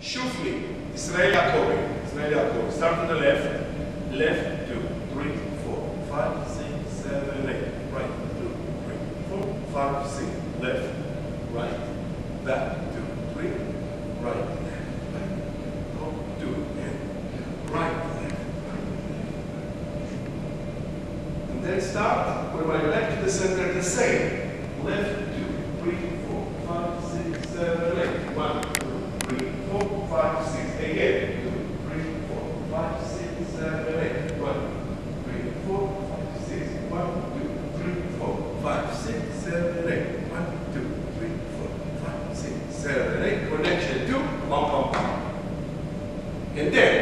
שוב לי, ישראל יעקבי, start on the left, left, 2, 3, 4, 5, 6, 7, 8, right, 2, 3, 4, 5, 6, left, right, back, 2, 3, right, left, back, go, 2, and right, left, and then start with my back to the center the same, left, 2, 3, 4, 5, 6, 7, 8, 1, 2, 3, 4, 5, 6, again, 2, 3, 4, 5, 6, 7, 8, 1, 3, 4, 5, 6, 1, 2, 3, 4, 5, 6, 7, 8, 1, 2, 3, 4, 5, 6, 7, 8, connection 2, pom, pom, pom. And then,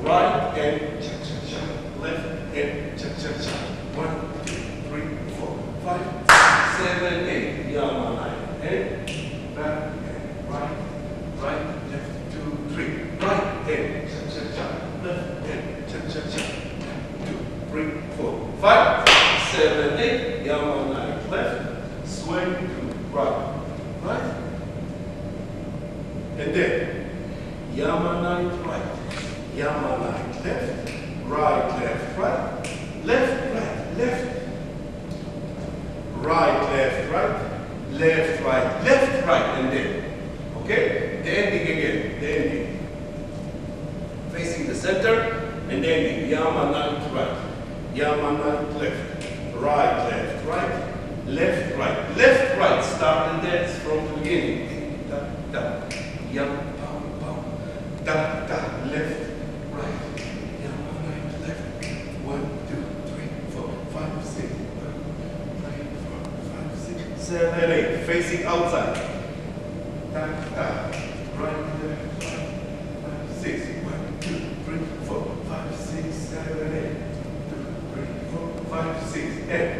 right and cha, cha, cha, left and cha, cha, cha, 1, 2, 3, 4, 5, 6, 7, 8, Yama 9, and back and right, right, left, 2, 3, right, and cha, cha, cha, left, and cha, cha, cha, 2, 3, 4, 5, 7, 8, Yama 9, left, swing to right, right, and then Yama 9, right, Yama 9, left, right, left, right, left, right, left, right, left, right, left, right, left, right, and then, okay? The ending again, the ending. Facing the center, and the ending, Yama 9 right, Yama 9 left, right, left, right, left, right, left, right, start and dance from the beginning. Da, da, yam, pam, pam, da, da, left, right, Yama 9 left, 1, 2, 3, 4, 5, 6, 7, 8, facing outside. Da, da, right, left, 5, 6, 1, 2, 3, 4, 5, 6, 7, 8, 2, 3, 4, 5, 6, 8.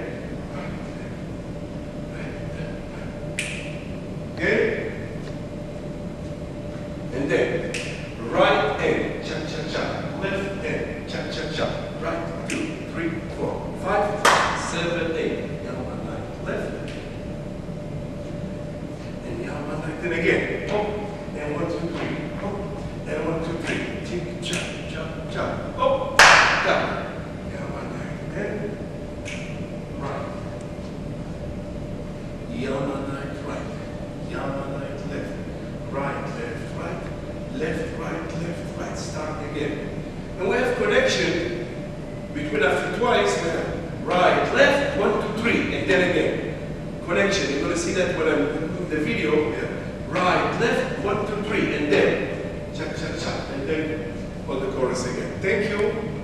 Okay? And then, right and cha cha cha, left and cha cha cha, right, 2, 3, 4, 5, 7, 8, Yama 9, left. And Yama 9, then again, up, and 1, 2, 3, up, and 1, 2, 3, tick, cha, cha, cha, up, down, Yama 9, and right, Yama 9, right, Yama 9, left, right, left, right, left, right, left, right, start again. And we have connection between after twice, we have right, left, 1, 2, 3, and then again. Connection, you're going to see that when I move the video, right, left, 1, 2, 3, and then, cha, cha, cha, and then on the chorus again. Thank you.